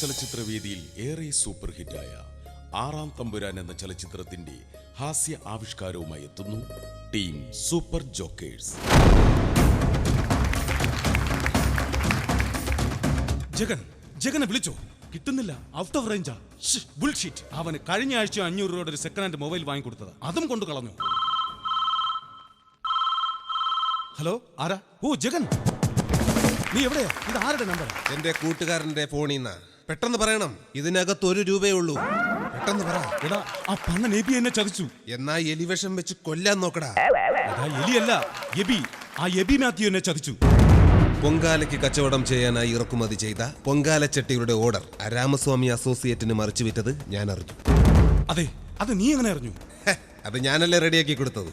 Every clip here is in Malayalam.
ചലച്ചിത്രവേദിയിൽ ഏറെ സൂപ്പർ ഹിറ്റായ ആറാം തമ്പുരാൻ എന്ന ചലച്ചിത്രത്തിന്റെ ഹാസ്യ ആവിഷ്കാരവുമായി എത്തുന്നു ടീം സൂപ്പർ ജോക്കേഴ്സ്. ജഗനെ വിളിച്ചോ? കിട്ടുന്നില്ല, ഔട്ട് ഓഫ് റേഞ്ചാ. ബുൾഷിറ്റ്. അവന് കഴിഞ്ഞ ആഴ്ച 500 രൂപയുടെ ഒരു സെക്കൻഡ് ഹാൻഡ് മൊബൈൽ വാങ്ങിക്കൊടുത്തത്, അതും കൊണ്ട് കളഞ്ഞു. ഹലോ, ആരാ? ഓ ജഗൻ, നീ എവിടെയാ? ഇത് ആരുടെ നമ്പർ? എന്റെ കൂട്ടുകാരന്റെ ഫോണിൽ നിന്നാ. പെട്ടെന്ന് പറയണം, ഇതിനകത്ത് 1 രൂപയേ ഉള്ളൂ. പെട്ടെന്ന് പറ. എടാ, ആ പണ്ണൻ എബി എന്നെ ചതിച്ചു. എന്നാ എലിവേഷം വെച്ച് കൊല്ലാൻ നോക്കടാ. എടാ, എലിയല്ല, എബി. ആ എബി മാത്യു എന്നെ ചതിച്ചു. പൊങ്കാലയ്ക്ക് കച്ചവടം ചെയ്യാനായി ഇറക്കുമതി ചെയ്ത പൊങ്കാലച്ചട്ടിയുടെ ഓർഡർ രാമസ്വാമി അസോസിയേറ്റിന് മറിച്ചു വിറ്റത് ഞാൻ അറിഞ്ഞു. അതെ, അത് നീ എങ്ങനെ അറിഞ്ഞു? അത് ഞാനല്ലേ റെഡിയാക്കി കൊടുത്തത്.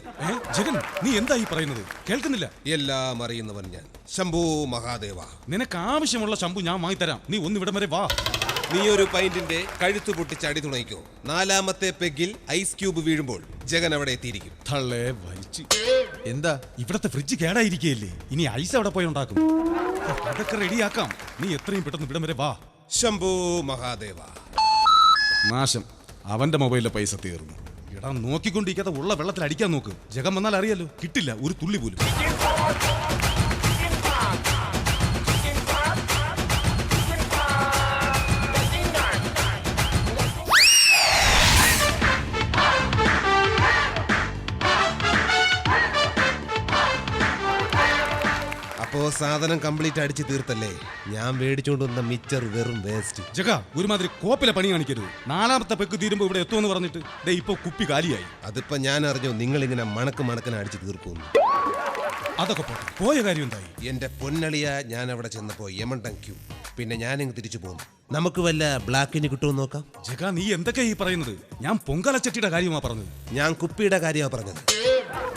ജഗൻ, നീ എന്താ ഈ പറയുന്നത്? കേൾക്കുന്നില്ല. എല്ലാം അറിയുന്നവൻ ഞാൻ. ശംഭു മഹാദേവ. നിനക്ക് ആവശ്യമുള്ള ശംഭു ഞാൻ വാങ്ങിത്തരാം. നീ ഒന്ന് ഇവിടം വരെ വാ. നീ ഒരു പൈന്റിന്റെ കഴുത്തു പൊട്ടിച്ച് അടി തുണയ്ക്കോ. 4ാമത്തെ പെഗിൽ ഐസ് ക്യൂബ് വീഴുമ്പോൾ ജഗൻ അവിടെ എത്തിയിരിക്കും. തള്ളേ വലിച്ച്. എന്താ? ഇവിടത്തെ ഫ്രിഡ്ജ് കേടായിരിക്കുകയല്ലേ, ഇനി ഐസ് അവിടെ പോയി ഉണ്ടാക്കും. അതൊക്കെ റെഡിയാക്കാം. നീ എത്രയും പെട്ടെന്ന് ഇവിടം വരെ വാ. ശംഭു മഹാദേവ. നാശം, അവന്റെ മൊബൈലിലെ പൈസ തീർന്നു. എടാ, നോക്കിക്കൊണ്ടിരിക്കാതെ ഉള്ള വെള്ളത്തിൽ അടിക്കാൻ നോക്ക്. ജഗം വന്നാൽ അറിയാലോ, കിട്ടില്ല ഒരു തുള്ളി പോലും. അപ്പോ സാധനം കംപ്ലീറ്റ് അടിച്ച് തീർത്തല്ലേ? ഞാൻ മേടിച്ചോണ്ട് വന്ന മിച്ചർ വെറും വേസ്റ്റ്. ജഗ, ഒരുമാതിരി കോപ്പിലെ പണി കാണിക്കരുത്. 4ാമത്തെ പെക്ക് തീരുമ്പോ ഇവിടെ എത്തുമെന്ന് പറഞ്ഞിട്ട് ദേ ഇപ്പൊ കുപ്പി കാലിയായി. അതിപ്പോ ഞാൻ അറിഞ്ഞു നിങ്ങൾ ഇങ്ങനെ മണക്കനെ അടിച്ച് തീർക്കുന്നു. അതൊക്കെ പോട്ടെ, പോയ കാര്യം എന്തായി? എന്റെ പൊന്നളിയ, ഞാൻ അവിടെ ചെന്നപ്പോ യമണ്ടൻ ക്യൂ. പിന്നെ ഞാനിങ്ങ് തിരിച്ചു പോന്നു. നമുക്ക് വല്ല ബ്ലാക്കിന് കിട്ടുമെന്ന് നോക്കാം. ജഗ, നീ എന്തൊക്കെയാ ഈ പറയുന്നത്? ഞാൻ പൊങ്കാലച്ചട്ടിയുടെ കാര്യമാ പറഞ്ഞത്. ഞാൻ കുപ്പിയുടെ കാര്യമാ പറഞ്ഞത്.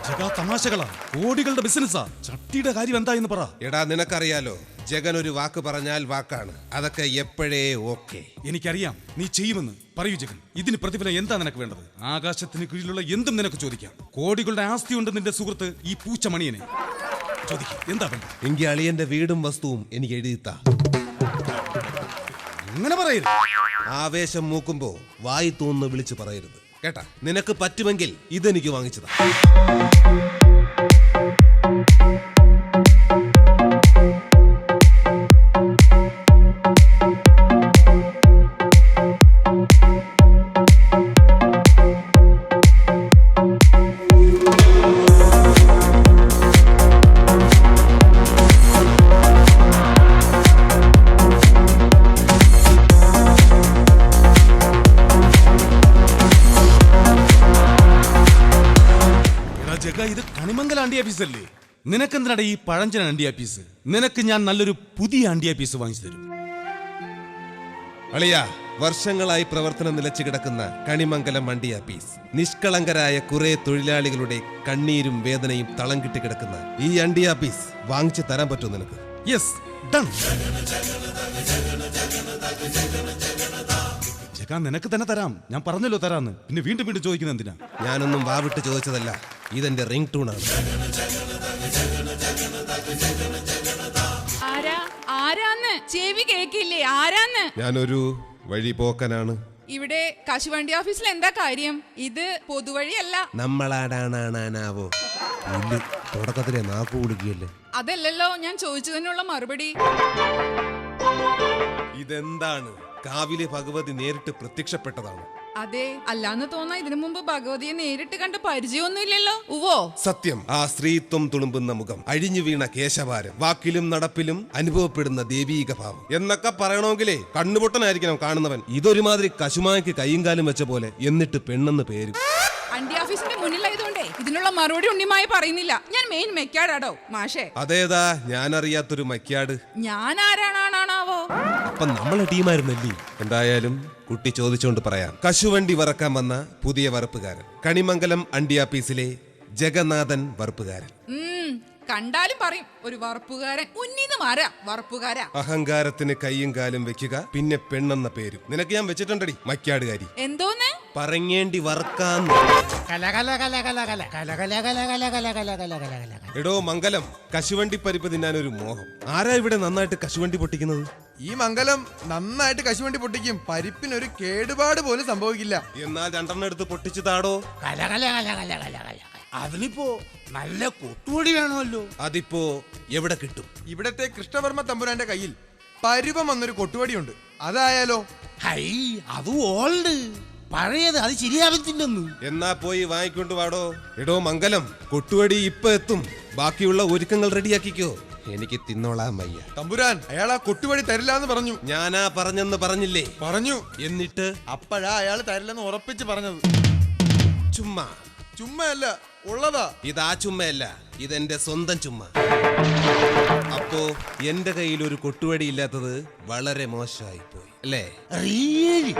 ജഗ, തമാശകളാ. കോടികളുടെ ബിസിനസ്സാ. ചട്ടിയുടെ കാര്യം എന്താ എന്ന് പറ. എടാ, നിനക്കറിയാലോ, ജഗൻ ഒരു വാക്ക് പറഞ്ഞാൽ വാക്കാണ്. അതൊക്കെ എപ്പോഴേ ഓക്കെ. എനിക്കറിയാം നീ ചെയ്യുമെന്ന്. പറയൂ ജഗൻ, ഇതിന് പ്രതിഫലം എന്താ നിനക്ക് വേണ്ടത്? ആകാശത്തിന് കീഴിലുള്ള എന്തും നിനക്ക് ചോദിക്കാം. കോടികളുടെ ആസ്തിയുണ്ട് നിന്റെ സുഹൃത്ത് ഈ പൂച്ചമണിയനെ. ചോദിക്കും, എന്താ വേണ്ടത്? എങ്കിൽ അളിയന്റെ വീടും വസ്തുവും എനിക്ക് എഴുതിത്താ. അങ്ങനെ പറയരുത്. ആവേശം മൂക്കുമ്പോ വായി തോന്നുന്നു വിളിച്ചു പറയരുത് കേട്ടാ. നിനക്ക് പറ്റുമെങ്കിൽ ഇതെനിക്ക് വാങ്ങിച്ചതാ. ജഗ, ഇത് കണിമംഗല അണ്ടിയാപ്പീസ് അല്ലേ? നിനക്കെന്തിനാണ് ഈ പഴഞ്ചൻ അണ്ടിയാപ്പീസ്? നിനക്ക് ഞാൻ നല്ലൊരു പുതിയ അണ്ടിയാപ്പീസ് വാങ്ങിച്ചു തരും. അളിയ, വർഷങ്ങളായി പ്രവർത്തനം നിലച്ചു കിടക്കുന്ന കണിമംഗലം അണ്ടിയാപ്പീസ്, നിഷ്കളങ്കരായ കുറെ തൊഴിലാളികളുടെ കണ്ണീരും വേദനയും തളം കിട്ടി കിടക്കുന്ന ഈ അണ്ടിയാപ്പീസ് വാങ്ങിച്ചു തരാൻ പറ്റുമോ നിനക്ക്? Yes, done. ജഗ, നിനക്ക് തന്നെ തരാം. ഞാൻ പറഞ്ഞല്ലോ തരാന്ന്. പിന്നെ വീണ്ടും വീണ്ടും ചോദിക്കുന്നത് എന്തിനാ? ഞാനൊന്നും വാവിട്ട് ചോദിച്ചതല്ല, ഇതെന്റെ റിംഗ് ടൂണാണ്. ആരാന്ന് ചെവി കേക്കില്ലേ? ആരാന്ന്? ഞാനൊരു വഴിപോക്കനാണ്. ഇവിടെ കശുവണ്ടി ഓഫീസിൽ എന്താ കാര്യം? ഇത് പൊതുവഴിയല്ല. നമ്മളാടാണാനാവോ? ഇല്ല, തുടക്കത്തിലെ നാക്കു കൊടുക്കുകയല്ലേ. അതല്ലല്ലോ ഞാൻ ചോദിച്ചതിനുള്ള മറുപടി. ഇതെന്താണ്? കാവിലെ ഭഗവതി നേരിട്ട് പ്രത്യക്ഷപ്പെട്ടതാണ്. അതെ, അല്ലാന്ന് തോന്നാ ഇതിനു മുമ്പ് ഭഗവതിയെ നേരിട്ട് കണ്ട പരിചയമൊന്നുമില്ലല്ലോ. ഉവ്വോ? സത്യം. ആ സ്ത്രീത്വം തുളുമ്പുന്ന മുഖം, അഴിഞ്ഞു വീണ കേശഭാരം, വാക്കിലും നടപ്പിലും അനുഭവപ്പെടുന്ന ദൈവീക ഭാവം എന്നൊക്കെ പറയണമെങ്കിലേ കണ്ണുപൊട്ടനായിരിക്കണം കാണുന്നവൻ. ഇതൊരുമാതിരി കശുമായ്ക്ക് കൈയും കാലും വെച്ച പോലെ. എന്നിട്ട് പെണ്ണെന്ന് പേര്. അണ്ടി ഓഫീസിന്റെ മുന്നിലായതുകൊണ്ടേ ഇതിനുള്ള മറുപടി ഉണ്ണിമായി പറയുന്നില്ല. ഞാൻ മെയിൻ മെക്കാടാടോ മാഷേ. അതേതാ? ഞാനറിയാത്തൊരു മക്യാട്. ഞാൻ ആരാണാണാവോ? അപ്പൊ നമ്മളെ ടീമായിരുന്നല്ലേ? എന്തായാലും കുട്ടി ചോദിച്ചോണ്ട് പറയാം. കശുവണ്ടി വറക്കാൻ വന്ന പുതിയ വറുപ്പുകാരൻ, കണിമംഗലം അണ്ടിയാപ്പീസിലെ ജഗന്നാഥൻ വറുപ്പുകാരൻ. കണ്ടാലും പറയും ഒരു വറുപ്പുകാരൻ. ഉന്നീതമാരാ വറുപ്പുകാരാ. അഹങ്കാരത്തിന് കൈയും കാലും വെക്കുക, പിന്നെ പെണ്ണെന്ന പേരും നിനക്ക് ഞാൻ വെച്ചിട്ടുണ്ടടി മക്യാടുകാരി. എന്തോന്ന് പറങ്ങേണ്ടി വറക്കാൻ. എടോ മംഗലം, കശുവണ്ടി പരിപ്പ് തിന്നാനൊരു മോഹം. ആരാ ഇവിടെ നന്നായിട്ട് കശുവണ്ടി പൊട്ടിക്കുന്നത്? ഈ മംഗലം നന്നായിട്ട് കശുവണ്ടി പൊട്ടിക്കും. പരിപ്പിനൊരു കേടുപാട് പോലും സംഭവിക്കില്ല. എന്നാൽ 2 എടുത്ത് പൊട്ടിച്ചു താടോ. കല കല കല കല കല കല. അതിനിപ്പോ നല്ല കൊട്ടുപൊടി വേണമല്ലോ. അതിപ്പോ എവിടെ കിട്ടും? ഇവിടത്തെ കൃഷ്ണവർമ്മ തമ്പുരാന്റെ കയ്യിൽ പരുവം വന്നൊരു കൊട്ടുവടിയുണ്ട്. അതായാലോ? ഹൈ, അത് ഓൾഡ്, പഴയത്, അത് ശരിയാവത്തില്ലെന്ന്. എന്നാ പോയി വാങ്ങിക്കൊണ്ട് വാടോ. എടോ മംഗലം, കൊട്ടുവടി ഇപ്പൊ എത്തും. ബാക്കിയുള്ള ഒരുക്കങ്ങൾ റെഡിയാക്കിക്കോ. എനിക്ക് തിന്നോളാൻ വയ്യ. തമ്പുരാൻ, അയാൾ ആ കൊട്ടുവടി തരില്ലാന്ന് പറഞ്ഞു. ഞാനാ പറഞ്ഞെന്ന് പറഞ്ഞില്ലേ? പറഞ്ഞു. എന്നിട്ട് അപ്പോഴാ അയാൾ തരില്ലെന്ന് ഉറപ്പിച്ച് പറഞ്ഞത്. ചുമ്മാ. ചുമ്മാ അല്ല, ഉള്ളതാ. ഇതാ ചുമ്മയല്ല, ഇതെന്റെ സ്വന്തം ചുമ്മ. അപ്പോ എന്റെ കയ്യിൽ ഒരു കൊട്ടുവടി ഇല്ലാത്തത് വളരെ മോശമായി പോയി അല്ലേ? റിയലി.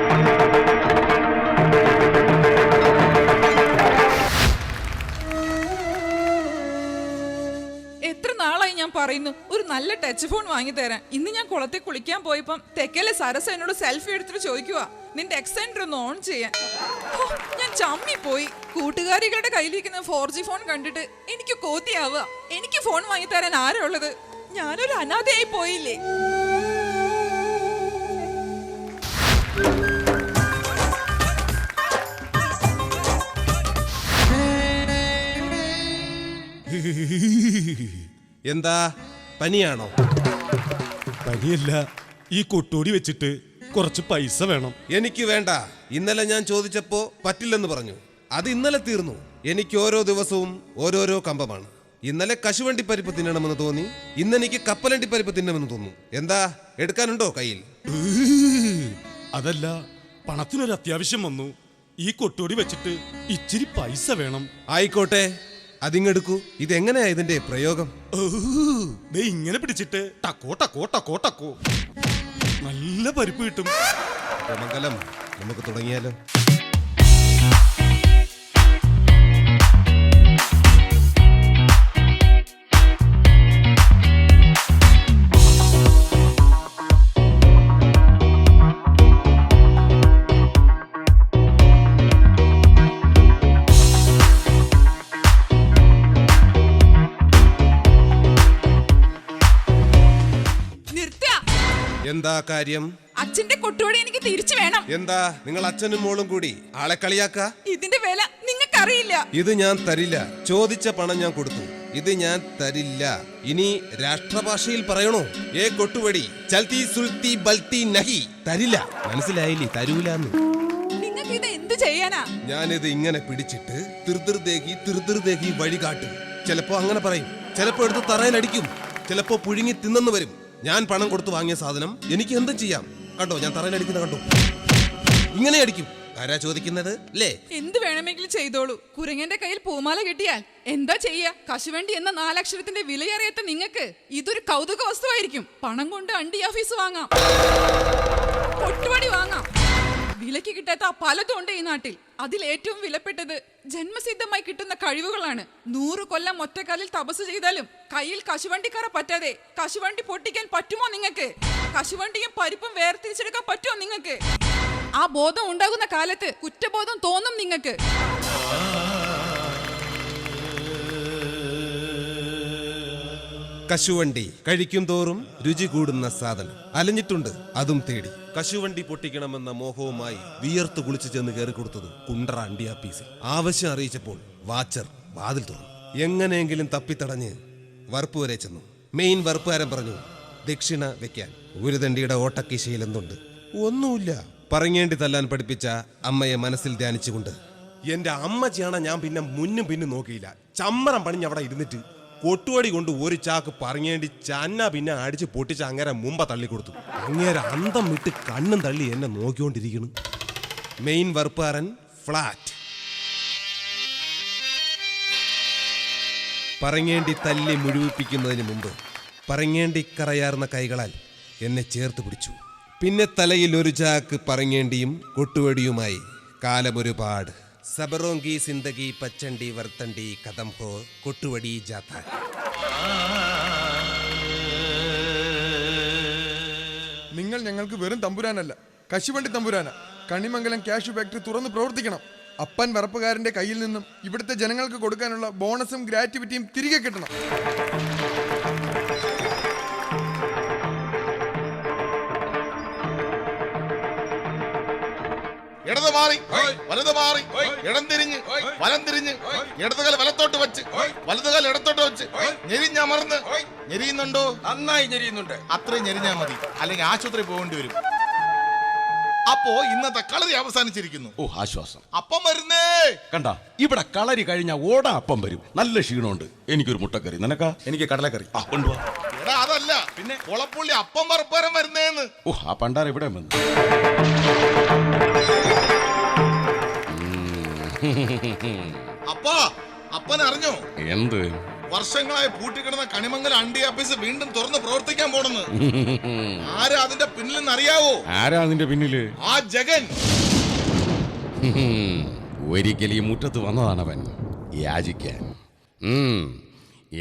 എത്ര നാളായി ഞാൻ പറയുന്നു ഒരു നല്ല ടച്ച് ഫോൺ വാങ്ങി തരാൻ. ഇന്ന് ഞാൻ കുളത്തിൽ കുളിക്കാൻ പോയപ്പം തെക്കലെ സരസ എന്നോട് സെൽഫി എടുത്തിട്ട് ചോദിക്കുക നിന്റെ എക്സെൻഡർ ഒന്ന് ഓൺ ചെയ്യാൻ. ഞാൻ ചമ്മി പോയി. കൂട്ടുകാരികളുടെ കയ്യിലിരിക്കുന്ന 4G ഫോൺ കണ്ടിട്ട് എനിക്ക് കോത്തിയാവുക. എനിക്ക് ഫോൺ വാങ്ങി തരാൻ ആരാ ഉള്ളത്? ഞാനൊരു അനാഥയായി പോയില്ലേ? എന്താ പനിയാണോ? പനിയല്ല, ഈ കൊട്ടോടി വെച്ചിട്ട് കുറച്ച് പൈസ വേണം. എനിക്ക് വേണ്ട. ഇന്നലെ ഞാൻ ചോദിച്ചപ്പോ പറ്റില്ലെന്ന് പറഞ്ഞു. അത് ഇന്നലെ തീർന്നു. എനിക്ക് ഓരോ ദിവസവും ഓരോരോ കമ്പമാണ്. ഇന്നലെ കശുവണ്ടി പരിപ്പ് തിന്നണമെന്ന് തോന്നി, ഇന്നെനിക്ക് കപ്പലണ്ടി പരിപ്പ് തിന്നണമെന്ന് തോന്നുന്നു. എന്താ എടുക്കാനുണ്ടോ കയ്യിൽ? അതല്ല, പണത്തിനൊരു അത്യാവശ്യം വന്നു. ഈ കൊട്ടോടി വെച്ചിട്ട് ഇച്ചിരി പൈസ വേണം. ആയിക്കോട്ടെ, അതിങ്ങെടുക്കൂ. ഇതെങ്ങനെയാ ഇതിന്റെ പ്രയോഗം? ദേ ഇങ്ങനെ പിടിച്ചിട്ട് ടക്കോ ടക്കോ ടക്കോ ടക്കോ നല്ല പരിപ്പ് കിട്ടും. അപ്പൊ മംഗലം, നമുക്ക് തുടങ്ങിയാലോ? എന്താ കാര്യം? അച്ഛന്റെ കൊട്ടുവടി എനിക്ക് തിരിച്ചു വേണം. എന്താ നിങ്ങൾ അച്ഛനും മോളും കൂടി ആളെ കളിയാക്ക? ഇതിന്റെ വില നിങ്ങൾക്കറിയില്ല. ഇത് ഞാൻ തരില്ല. ചോദിച്ച പണം ഞാൻ കൊടുത്തു. ഇത് ഞാൻ തരില്ല. ഇനി രാഷ്ട്രഭാഷയിൽ പറയണോ? ഏ കൊട്ടുവടി ചൽത്തി സുൽത്തി ബൽത്തി നഹി. തരില്ല. മനസ്സിലായില്ലേ? തരൂലെന്ന്. നിങ്ങൾക്ക് ഇത് എന്ത് ചെയ്യാനാ? ഞാനിത് ഇങ്ങനെ പിടിച്ചിട്ട് തിർതിർദേഹി വഴി കാട്ടും. ചിലപ്പോ അങ്ങനെ പറയും, ചിലപ്പോ എടുത്ത് തറയിലടിക്കും, ചിലപ്പോ പുഴുങ്ങി തിന്നെന്ന് വരും. ഞാൻ പണം കൊടുത്ത് വാങ്ങിയ സാധനം എനിക്ക് എന്തും ചെയ്യാം. കണ്ടോ, ഞാൻ തറയിലടിക്കുന്ന കണ്ടോ? ഇങ്ങനെ അടിക്കും. ആരാ ചോദിക്കുന്നത് അല്ലേ? എന്ത് വേണമെങ്കിലും ചെയ്തോളൂ. കുരങ്ങന്റെ കയ്യിൽ പൂമാല കിട്ടിയാൽ എന്താ ചെയ്യാ? കശുവണ്ടി എന്ന 4 അക്ഷരത്തിന്റെ വിലയറിയാത്ത നിങ്ങൾക്ക് ഇതൊരു കൗതുക വസ്തുവായിരിക്കും. പണം കൊണ്ട് അണ്ടി ഓഫീസ് വാങ്ങാം, കൊട്ടുവടി വാങ്ങാം. വിലക്ക് കിട്ടാത്ത പലതും ഉണ്ട് ഈ നാട്ടിൽ. അതിൽ ഏറ്റവും വിലപ്പെട്ടത് ജന്മസിദ്ധമായി കിട്ടുന്ന കഴിവുകളാണ്. 100 കൊല്ലം ഒറ്റക്കാലിൽ തപസ് ചെയ്താലും കയ്യിൽ കശുവണ്ടിക്കറ പറ്റാതെ കശുവണ്ടി പൊട്ടിക്കാൻ പറ്റുമോ നിങ്ങൾക്ക്? കശുവണ്ടിയും പരിപ്പും വേർതിരിച്ചെടുക്കാൻ പറ്റുമോ നിങ്ങൾക്ക്? ആ ബോധം ഉണ്ടാകുന്ന കാലത്ത് കുറ്റബോധം തോന്നും നിങ്ങൾക്ക്. കശുവണ്ടി കഴിക്കും തോറും രുചി കൂടുന്ന സാധനം. അലഞ്ഞിട്ടുണ്ട് അതും തേടി. കശുവണ്ടി പൊട്ടിക്കണമെന്ന മോഹവുമായി വിയർത്ത് കുളിച്ചു ചെന്ന് കയറി കൊടുത്തത് കുണ്ടറ അണ്ടിയാപ്പീസിൽ. ആവശ്യം അറിയിച്ചപ്പോൾ വാച്ചർ വാതിൽ തുറന്നു. എങ്ങനെയെങ്കിലും തപ്പിത്തടഞ്ഞ് വറുപ്പ് വരെ ചെന്നു. മെയിൻ വറുപ്പുകാരൻ പറഞ്ഞു, ദക്ഷിണ വെക്കാൻ. ഒരു തണ്ടിയുടെ ഓട്ടക്കീശയിൽ എന്തുണ്ട്? ഒന്നുമില്ല. പറങ്ങേണ്ടി തല്ലാൻ പഠിപ്പിച്ച അമ്മയെ മനസ്സിൽ ധ്യാനിച്ചുകൊണ്ട് എന്റെ അമ്മ ചെയ്യണ ഞാൻ പിന്നെ മുന്നും പിന്നും നോക്കിയില്ല. ചമ്മരം പണിഞ്ഞ് അവിടെ ഇരുന്നിട്ട് കൊട്ടുവടി കൊണ്ട് ഒരു ചാക്ക് പറങ്ങേണ്ടി ചന്ന പിന്നെ അടിച്ച് പൊട്ടിച്ച് അങ്ങേരെ മുമ്പ തള്ളിക്കൊടുത്തു. അങ്ങേരെ അന്തം വിട്ട് കണ്ണും തള്ളി എന്നെ നോക്കിക്കൊണ്ടിരിക്കുന്നു. Main വറുപ്പുകാരൻ flat. പറങ്ങേണ്ടി തല്ലി മുഴുവിപ്പിക്കുന്നതിന് മുമ്പ് പറങ്ങേണ്ടി കറയാർന്ന കൈകളാൽ എന്നെ ചേർത്ത് പിടിച്ചു. പിന്നെ തലയിൽ ഒരു ചാക്ക് പറങ്ങേണ്ടിയും കൊട്ടുവടിയുമായി കാലമൊരുപാട്. സബറോങ്കി സിന്ദഗി പച്ചണ്ടി വർത്തണ്ടി കദം ഹോ കൊട്ടുവടി ജാഥ. നിങ്ങൾ ഞങ്ങൾക്ക് വെറും തമ്പുരാനല്ല, കശുവണ്ടി തമ്പുരാനാ. കണിമംഗലം ക്യാഷ് ഫാക്ടറി തുറന്ന് പ്രവർത്തിക്കണം. അപ്പൻ വറപ്പുകാരന്റെ കയ്യിൽ നിന്നും ഇവിടുത്തെ ജനങ്ങൾക്ക് കൊടുക്കാനുള്ള ബോണസും ഗ്രാറ്റുവിറ്റിയും തിരികെ കിട്ടണം. ഇടത് മാറി വലത് മാറി ഇടം തിരിഞ്ഞ് വലം തിരിഞ്ഞ് ഇടതുകാൽ വലത്തോട്ട് വെച്ച് വലതുകാൽ ഇടത്തോട്ട് വെച്ച് ഞെരിഞ്ഞമർന്ന്. ഞെരിയുന്നുണ്ടോ? നന്നായി ഞെരിയുന്നുണ്ട്. അത്രയും ഞെരിഞ്ഞാൽ മതി, അല്ലെങ്കിൽ ആശുപത്രി പോകേണ്ടി വരും. അപ്പോ ഇന്നത്തെ കളരി അവസാനിച്ചിരിക്കുന്നു. ഓ ആശ്വാസം. അപ്പം വരുന്നേ. കണ്ട, ഇവിടെ കളരി കഴിഞ്ഞ ഓടാ അപ്പം വരും. നല്ല ക്ഷീണമുണ്ട്. എനിക്കൊരു മുട്ടക്കറി. നിനക്കാ? എനിക്ക് കടലക്കറി. ആ കൊണ്ടുവാ. എടാ അതല്ല, പിന്നെ കൊളപ്പുള്ളി അപ്പം വറപ്പരം വരുന്നേന്ന്. ഓ ആ പണ്ടാര ഇവിടെ വന്നു. അപ്പാ, അപ്പൻ അറിഞ്ഞോ എന്ത്? വർഷങ്ങളായി പൂട്ടിക്കിടന്ന കണിമംഗലം അണ്ടി ഓഫീസ് വീണ്ടും തുറന്ന് പ്രവർത്തിക്കാൻ പോണെന്ന്. ആരാ അതിന്റെ പിന്നിലെന്ന് അറിയാവോ? ആരാ അതിന്റെ പിന്നില്? ആ ജഗൻ. ഒരിക്കൽ ഈ മുറ്റത്ത് വന്നതാണവൻ യാചിക്കാൻ.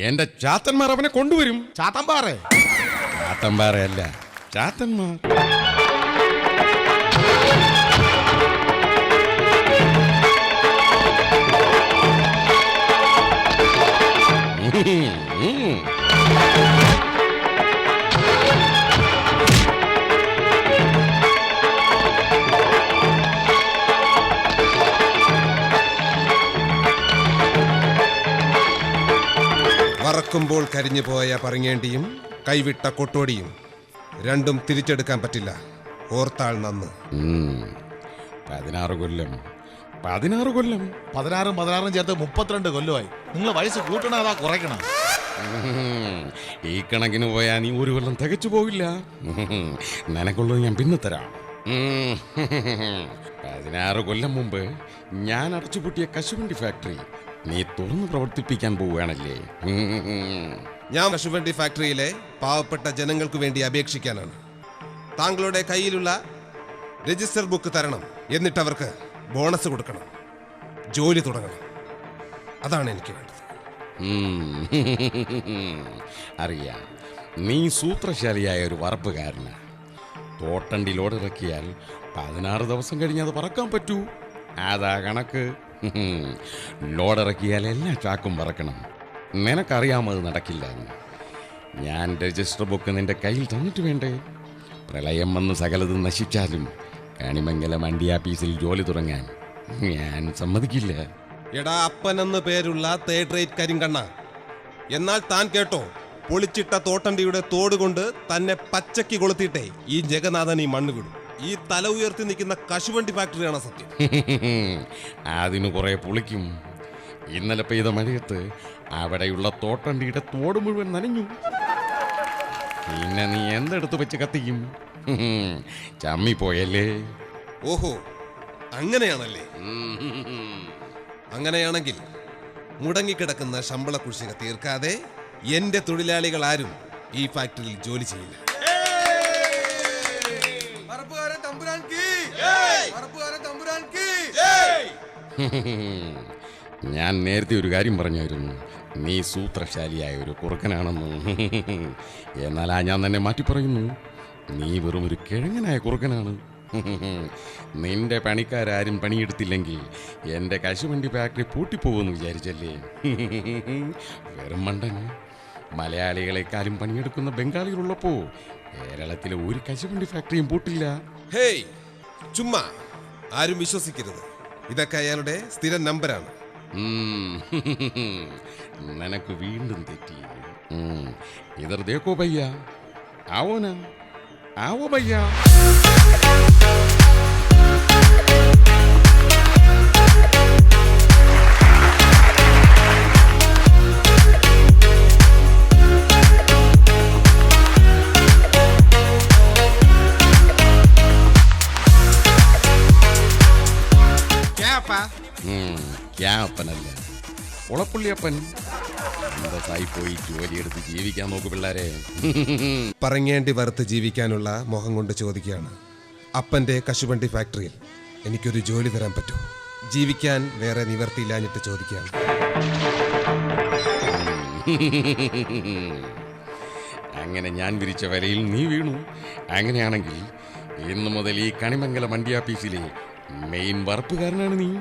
എന്റെ ചാത്തന്മാർ അവനെ കൊണ്ടുവരും. ചാത്തമ്പാറേ? ചാത്തന്മാരല്ല, ചാത്തന്മാർ. വറക്കുമ്പോൾ കരിഞ്ഞു പോയ പറങ്ങേണ്ടിയും കൈവിട്ട കൊട്ടോടിയും രണ്ടും തിരിച്ചെടുക്കാൻ പറ്റില്ല. ഓർത്താൾ നന്ന്. 16 കൊല്ലം 16 കൊല്ലം 16 ചേർത്ത് 32 കൊല്ലമായി. നിങ്ങൾ വയസ്സ് കൂട്ടണ അതാ കുറയ്ക്കണ? ഈ കണക്കിന് പോയാ നീ 1 കൊല്ലം തികച്ചു പോകില്ല. നിനക്കുള്ളത് ഞാൻ പിന്നെ തരാം. 16 കൊല്ലം മുമ്പ് ഞാൻ അടച്ചുപൂട്ടിയ കശുവണ്ടി ഫാക്ടറി നീ തുറന്ന് പ്രവർത്തിപ്പിക്കാൻ പോവുകയാണല്ലേ? ഞാൻ കശുവണ്ടി ഫാക്ടറിയിലെ പാവപ്പെട്ട ജനങ്ങൾക്ക് വേണ്ടി അപേക്ഷിക്കാനാണ്. താങ്കളുടെ കയ്യിലുള്ള രജിസ്റ്റർ ബുക്ക് തരണം. എന്നിട്ട് അവർക്ക് ബോണസ് കൊടുക്കണം, ജോലി തുടങ്ങണം. അതാണ് എനിക്ക് വേണ്ടത്. അറിയാം, നീ സൂത്രശാലിയായ ഒരു വറപ്പുകാരനാ. തോട്ടണ്ടി ലോഡിറക്കിയാൽ 16 ദിവസം കഴിഞ്ഞ് അത് പറക്കാൻ പറ്റൂ. അതാ കണക്ക്. ലോഡിറക്കിയാൽ എല്ലാ ചാക്കും പറക്കണം. നിനക്കറിയാമത് നടക്കില്ല. ഞാൻ രജിസ്റ്റർ ബുക്ക് നിന്റെ കയ്യിൽ തന്നിട്ട് വേണ്ടേ? പ്രളയം വന്ന് സകലതും നശിച്ചാലും കണിമംഗലം അണ്ടി ആഫീസിൽ ജോലി തുടങ്ങാൻ ഞാൻ സമ്മതിക്കില്ല. എടാ അപ്പനെന്ന് പേരുള്ള തേർഡ് റേറ്റ് കരിങ്കണ്ണ, എന്നാൽ താൻ കേട്ടോ, പൊളിച്ചിട്ട തോട്ടണ്ടിയുടെ തോട് കൊണ്ട് തന്നെ പച്ചക്ക് കൊളുത്തിയിട്ടേ ഈ ജഗന്നാഥൻ ഈ മണ്ണ് വിടും. ഈ തല ഉയർത്തി നിൽക്കുന്ന കശുവണ്ടി ഫാക്ടറിയാണ് സത്യം. അതിന് കുറെ പുളിക്കും. ഇന്നലെ പെയ്ത മഴയത്ത് അവിടെയുള്ള തോട്ടണ്ടിയുടെ തോട് മുഴുവൻ നനഞ്ഞു. പിന്നെ നീ എന്തെടുത്ത് വെച്ച് കത്തിക്കും? ചമ്മിപ്പോയല്ലേ? ഓഹോ, അങ്ങനെയാണല്ലേ? അങ്ങനെയാണെങ്കിൽ മുടങ്ങിക്കിടക്കുന്ന ശമ്പള കുടിശ്ശിക തീർക്കാതെ എന്റെ തൊഴിലാളികൾ ആരും ഈ ഫാക്ടറിയിൽ ജോലി ചെയ്യില്ല. ഞാൻ നേരത്തെ ഒരു കാര്യം പറഞ്ഞായിരുന്നു, നീ സൂത്രശാലിയായ ഒരു കുറുക്കനാണെന്ന്. എന്നാലാ ഞാൻ തന്നെ മാറ്റി പറയുന്നു, നീ വെറും ഒരു കിഴങ്ങനായ കുറുക്കനാണ്. നിന്റെ പണിക്കാരും പണിയെടുത്തില്ലെങ്കിൽ എൻ്റെ കശുവണ്ടി ഫാക്ടറി പൂട്ടിപ്പോകുമെന്ന് വിചാരിച്ചല്ലേ? വെറും മണ്ടൻ. മലയാളികളെക്കാളും പണിയെടുക്കുന്ന ബംഗാളികളുള്ളപ്പോ കേരളത്തിലെ ഒരു കശുവണ്ടി ഫാക്ടറിയും പൂട്ടില്ല. ഹേയ്, ചുമ്മാ ആരും വിശ്വസിക്കരുത്. ഇതൊക്കെ അയാളുടെ സ്ഥിരം നമ്പരാണ്. നിനക്ക് വീണ്ടും തെറ്റി. ഇതർ ദേക്കോ ഭയ്യ, ആവോ നാ, ആവോ ഭയ്യ. അപ്പനല്ല, ഉളപ്പുള്ളിയപ്പൻ. അന്തസ്സായി പോയി ജോലിയെടുത്ത് ജീവിക്കാൻ നോക്കു പിള്ളേരെ. പറങ്ങേണ്ടി വറുത്ത് ജീവിക്കാനുള്ള മോഹം കൊണ്ട് ചോദിക്കുകയാണ്. അപ്പന്റെ കശുവണ്ടി ഫാക്ടറിയിൽ എനിക്കൊരു ജോലി തരാൻ പറ്റൂ? ജീവിക്കാൻ വേറെ നിവർത്തിയില്ലാഞ്ഞിട്ട് ചോദിക്കുകയാണ്. അങ്ങനെ ഞാൻ വിരിച്ച വലയിൽ നീ വീണു. അങ്ങനെയാണെങ്കിൽ ഇന്നു മുതൽ ഈ കണിമംഗലം അണ്ടി ആഫീസിലെ മെയിൻ വറപ്പുകാരനാണ് നീ.